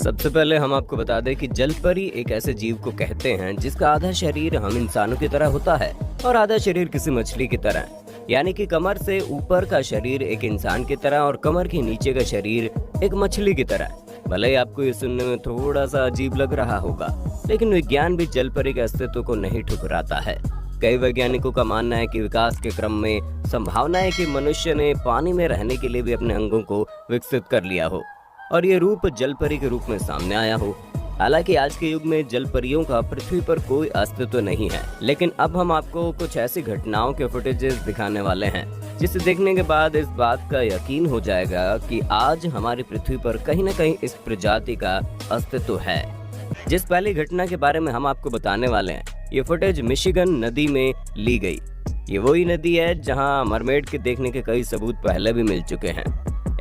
सबसे पहले हम आपको बता दें कि जलपरी एक ऐसे जीव को कहते हैं जिसका आधा शरीर हम इंसानों की तरह होता है और आधा शरीर किसी मछली की तरह। यानी कि कमर से ऊपर का शरीर एक इंसान की तरह और कमर के नीचे का शरीर एक मछली की तरह। भले ही आपको ये सुनने में थोड़ा सा अजीब लग रहा होगा, लेकिन विज्ञान भी जलपरी के अस्तित्व को नहीं ठुकराता है। कई वैज्ञानिकों का मानना है कि विकास के क्रम में संभावना है कि मनुष्य ने पानी में रहने के लिए भी अपने अंगों को विकसित कर लिया हो और ये रूप जलपरी के रूप में सामने आया हो। हालांकि आज के युग में जलपरियों का पृथ्वी पर कोई अस्तित्व नहीं है, लेकिन अब हम आपको कुछ ऐसी घटनाओं के फुटेजेस दिखाने वाले हैं जिसे देखने के बाद इस बात का यकीन हो जाएगा कि आज हमारी पृथ्वी पर कहीं न कहीं इस प्रजाति का अस्तित्व है। जिस पहली घटना के बारे में हम आपको बताने वाले हैं, ये फुटेज मिशिगन नदी में ली गई। ये वही नदी है जहां मरमेड के देखने के कई सबूत पहले भी मिल चुके हैं।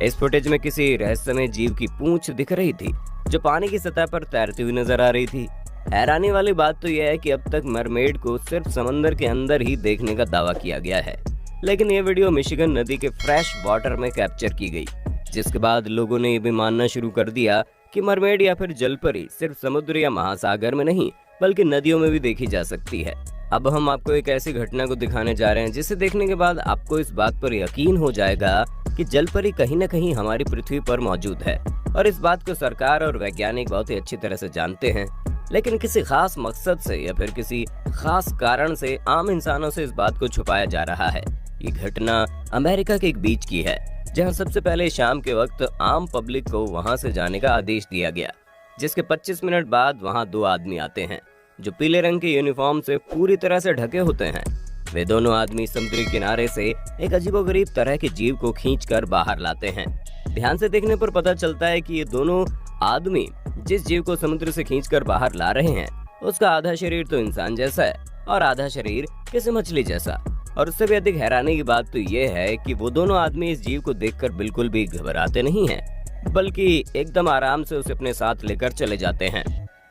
इस फुटेज में किसी रहस्यमय जीव की पूंछ दिख रही थी जो पानी की सतह पर तैरती हुई नजर आ रही थी। हैरानी वाली बात तो यह है कि अब तक मरमेड को सिर्फ समंदर के अंदर ही देखने का दावा किया गया है, लेकिन ये वीडियो मिशिगन नदी के फ्रेश वाटर में कैप्चर की गई, जिसके बाद लोगों ने ये भी मानना शुरू कर दिया कि मरमेड या फिर जलपरी सिर्फ समुद्र या महासागर में नहीं बल्कि नदियों में भी देखी जा सकती है। अब हम आपको एक ऐसी घटना को दिखाने जा रहे हैं जिसे देखने के बाद आपको इस बात पर यकीन हो जाएगा कि जलपरी कहीं न कहीं हमारी पृथ्वी पर मौजूद है और इस बात को सरकार और वैज्ञानिक बहुत ही अच्छी तरह से जानते हैं, लेकिन किसी खास मकसद से या फिर किसी खास कारण से आम इंसानों से इस बात को छुपाया जा रहा है। ये घटना अमेरिका के एक बीच की है जहां सबसे पहले शाम के वक्त आम पब्लिक को वहां से जाने का आदेश दिया गया, जिसके 25 मिनट बाद वहां दो आदमी आते हैं जो पीले रंग के यूनिफॉर्म से पूरी तरह से ढके होते हैं। वे दोनों आदमी समुद्री किनारे से एक अजीबोगरीब तरह के जीव को खींचकर बाहर लाते हैं। ध्यान से देखने पर पता चलता है कि ये दोनों आदमी जिस जीव को समुद्र से खींचकर बाहर ला रहे हैं उसका आधा शरीर तो इंसान जैसा है और आधा शरीर किसी मछली जैसा। और उससे भी अधिक हैरानी की बात तो ये है कि वो दोनों आदमी इस जीव को देखकर बिल्कुल भी घबराते नहीं हैं, बल्कि एकदम आराम से उसे अपने साथ लेकर चले जाते हैं।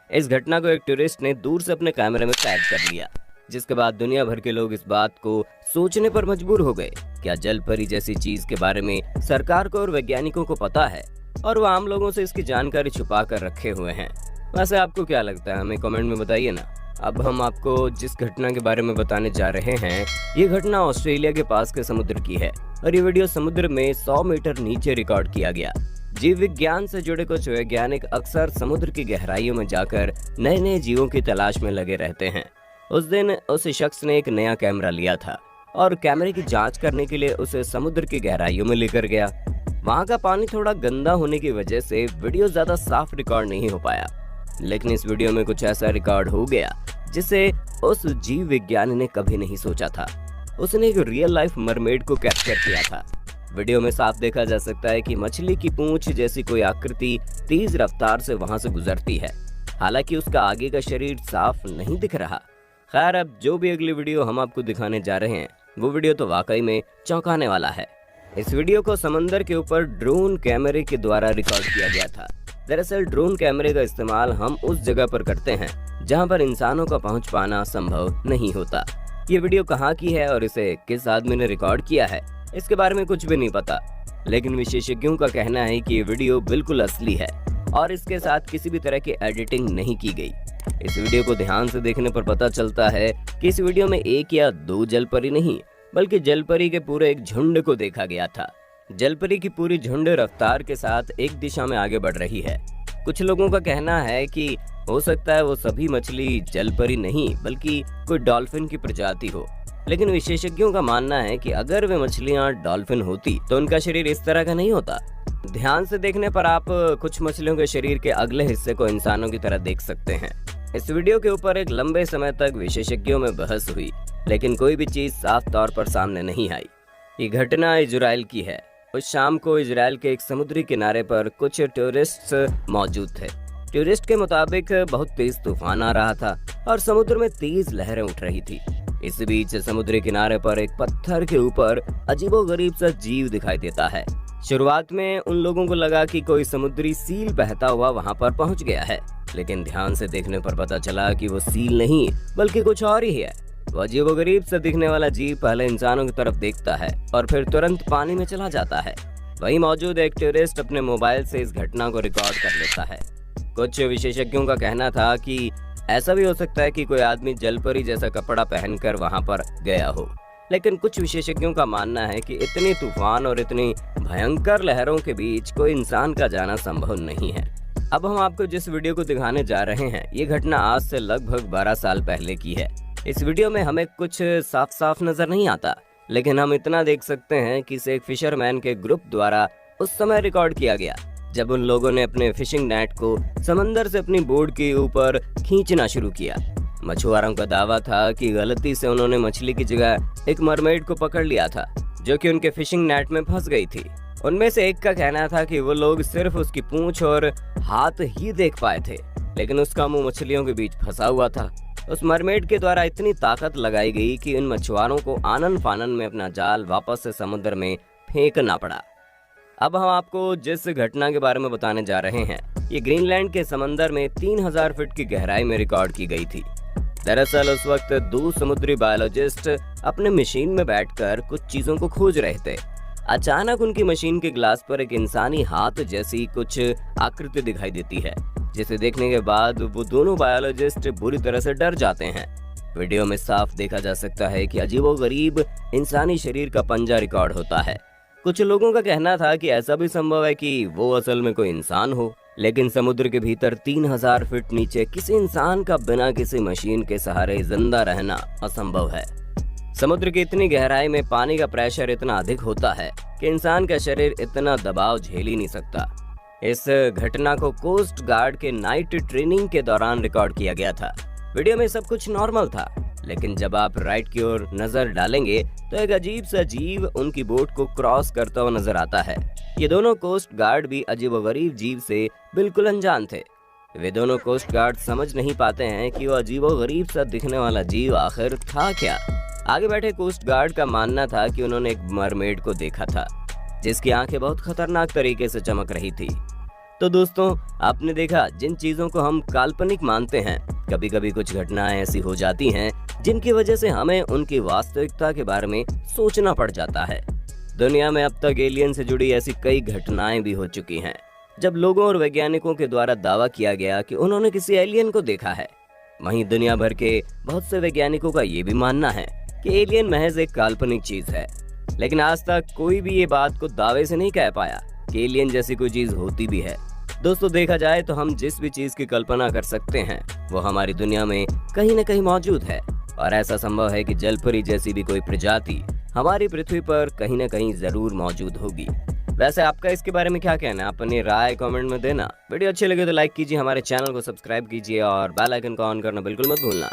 इस घटना को एक टूरिस्ट ने दूर से अपने कैमरे में कैद कर लिया, जिसके बाद दुनिया भर के लोग इस बात को सोचने पर मजबूर हो गए, क्या जलपरी जैसी चीज के बारे में सरकार को और वैज्ञानिकों को पता है और वो आम लोगों से इसकी जानकारी छुपा कर रखे हुए हैं। वैसे आपको क्या लगता है, हमें कमेंट में बताइए ना। अब हम आपको जिस घटना के बारे में बताने जा रहे हैं, ये घटना ऑस्ट्रेलिया के पास के समुद्र की है और ये वीडियो समुद्र में 100 मीटर नीचे रिकॉर्ड किया गया। जीव विज्ञान से जुड़े कुछ वैज्ञानिक अक्सर समुद्र की गहराइयों में जाकर नए नए जीवों की तलाश में लगे रहते हैं। उस दिन उस शख्स ने एक नया कैमरा लिया था और कैमरे की जांच करने के लिए उसे समुद्र की गहराइयों में लेकर गया। वहां का पानी थोड़ा गंदा होने की वजह से वीडियो ज्यादा साफ रिकॉर्ड नहीं हो पाया, लेकिन इस वीडियो में कुछ ऐसा रिकॉर्ड हो गया जिसे उस जीव विज्ञानी ने कभी नहीं सोचा था। उसने एक रियल लाइफ मरमेड को कैप्चर किया था। वीडियो में साफ देखा जा सकता है कि मछली की पूंछ जैसी कोई आकृति तेज रफ्तार से वहां से गुजरती है, हालांकि उसका आगे का शरीर साफ नहीं दिख रहा। खैर, अब जो भी अगली वीडियो हम आपको दिखाने जा रहे हैं वो वीडियो तो वाकई में चौंकाने वाला है। इस वीडियो को समंदर के ऊपर ड्रोन कैमरे के द्वारा रिकॉर्ड किया गया था। दरअसल ड्रोन कैमरे का इस्तेमाल हम उस जगह पर करते हैं जहां पर इंसानों का पहुंच पाना संभव नहीं होता। ये वीडियो कहां की है और इसे किस आदमी ने रिकॉर्ड किया है, इसके बारे में कुछ भी नहीं पता, लेकिन विशेषज्ञों का कहना है कि ये वीडियो बिल्कुल असली है और इसके साथ किसी भी तरह की एडिटिंग नहीं की गई। इस वीडियो को ध्यान से देखने पर पता चलता है कि इस वीडियो में एक या दो जलपरी नहीं बल्कि जलपरी के पूरे एक झुंड को देखा गया था। जलपरी की पूरी झुंड रफ्तार के साथ एक दिशा में आगे बढ़ रही है। कुछ लोगों का कहना है कि हो सकता है वो सभी मछली जलपरी नहीं बल्कि कोई डॉल्फिन की प्रजाति हो, लेकिन विशेषज्ञों का मानना है कि अगर वे मछलियां डॉल्फिन होती तो उनका शरीर इस तरह का नहीं होता। ध्यान से देखने पर आप कुछ मछलियों के शरीर के अगले हिस्से को इंसानों की तरह देख सकते हैं। इस वीडियो के ऊपर एक लंबे समय तक विशेषज्ञों में बहस हुई, लेकिन कोई भी चीज साफ तौर पर सामने नहीं आई। ये घटना इजराइल की है। उस शाम को इजराइल के एक समुद्री किनारे पर कुछ टूरिस्ट मौजूद थे। टूरिस्ट के मुताबिक बहुत तेज तूफान आ रहा था और समुद्र में तेज लहरें उठ रही थी। इस बीच समुद्री किनारे पर एक पत्थर के ऊपर अजीबोगरीब सा जीव दिखाई देता है। शुरुआत में उन लोगों को लगा कि कोई समुद्री सील बहता हुआ वहां पर पहुंच गया है, लेकिन ध्यान से देखने पर पता चला कि वो सील नहीं बल्कि कुछ और ही है। वो अजीबोगरीब से दिखने वाला जीव पहले इंसानों की तरफ देखता है और फिर तुरंत पानी में चला जाता है। वहीं मौजूद एक टूरिस्ट अपने मोबाइल से इस घटना को रिकॉर्ड कर लेता है। कुछ विशेषज्ञों का कहना था कि ऐसा भी हो सकता है कि कोई आदमी जलपरी जैसा कपड़ा पहनकर वहां पर गया हो, लेकिन कुछ विशेषज्ञों का मानना है कि इतनी तूफान और इतनी भयंकर लहरों के बीच कोई इंसान का जाना संभव नहीं है। अब हम आपको जिस वीडियो को दिखाने जा रहे हैं, ये घटना आज से लगभग 12 साल पहले की है। इस वीडियो में हमें कुछ साफ साफ नजर नहीं आता, लेकिन हम इतना देख सकते हैं कि इसे एक फिशरमैन के ग्रुप द्वारा उस समय रिकॉर्ड किया गया, जब उन लोगों ने अपने फिशिंग नेट को समंदर से अपनी बोट के ऊपर खींचना शुरू किया। मछुआरों का दावा था कि गलती से उन्होंने मछली की जगह एक मरमेड को पकड़ लिया था, जो कि उनके फिशिंग नेट में फंस गई थी। उनमें से एक का कहना था कि वो लोग सिर्फ उसकी पूंछ और हाथ ही देख पाए थे, लेकिन उसका मुंह मछलियों के बीच फंसा हुआ था। उस मरमेड के द्वारा इतनी ताकत लगाई गई कि उन मछुआरों को आनन फानन में अपना जाल वापस से समुद्र में फेंकना पड़ा। अब हम आपको जिस घटना के बारे में बताने जा रहे हैं, ये ग्रीनलैंड के समंदर में 3000 फीट की गहराई में रिकॉर्ड की गई थी। दरअसल उस वक्त 2 समुद्री बायोलॉजिस्ट अपने मशीन में बैठकर कुछ चीजों को खोज रहे थे। अचानक उनकी मशीन के ग्लास पर एक इंसानी हाथ जैसी कुछ आकृति दिखाई देती है, जिसे देखने के बाद वो दोनों बायोलॉजिस्ट बुरी तरह से डर जाते हैं। वीडियो में साफ देखा जा सकता है कि अजीबोगरीब इंसानी शरीर का पंजा रिकॉर्ड होता है। कुछ लोगों का कहना था कि ऐसा भी संभव है कि वो असल में कोई इंसान हो, लेकिन समुद्र के भीतर 3000 फीट नीचे किसी इंसान का बिना किसी मशीन के सहारे जिंदा रहना असंभव है। समुद्र की इतनी गहराई में पानी का प्रेशर इतना अधिक होता है कि इंसान का शरीर इतना दबाव झेल ही नहीं सकता। इस घटना को कोस्ट गार्ड के नाइट ट्रेनिंग के दौरान रिकॉर्ड किया गया था। वीडियो में सब कुछ नॉर्मल था, लेकिन जब आप राइट की ओर नजर डालेंगे तो एक अजीब सा जीव उनकी बोट को क्रॉस करता हुआ नजर आता है। ये दोनों कोस्ट गार्ड भी अजीबोगरीब जीव से बिल्कुल अनजान थे। वे दोनों कोस्ट गार्ड समझ नहीं पाते हैं कि वो अजीबोगरीब सा दिखने वाला जीव आखिर था क्या। आगे बैठे कोस्ट गार्ड का मानना था कि उन्होंने एक मरमेड को देखा था, जिसकी आंखें बहुत खतरनाक तरीके से चमक रही थी। तो दोस्तों, आपने देखा, जिन चीजों को हम काल्पनिक मानते हैं, कभी कभी कुछ घटनाएं ऐसी हो जाती हैं जिनकी वजह से हमें उनकी वास्तविकता के बारे में सोचना पड़ जाता है। दुनिया में अब तक एलियन से जुड़ी ऐसी कई घटनाएं भी हो चुकी हैं, जब लोगों और वैज्ञानिकों के द्वारा दावा किया गया कि उन्होंने किसी एलियन को देखा है। वहीं दुनिया भर के बहुत से वैज्ञानिकों का ये भी मानना है कि एलियन महज एक काल्पनिक चीज है, लेकिन आज तक कोई भी ये बात को दावे से नहीं कह पाया कि एलियन जैसी कोई चीज होती भी है। दोस्तों, देखा जाए तो हम जिस भी चीज की कल्पना कर सकते हैं वो हमारी दुनिया में कहीं न कहीं मौजूद है, और ऐसा संभव है कि जलपरी जैसी भी कोई प्रजाति हमारी पृथ्वी पर कहीं न कहीं जरूर मौजूद होगी। वैसे आपका इसके बारे में क्या कहना है? आप अपनी राय कमेंट में देना। वीडियो अच्छी लगे तो लाइक कीजिए, हमारे चैनल को सब्सक्राइब कीजिए और बेल आइकन को ऑन करना बिल्कुल मत भूलना।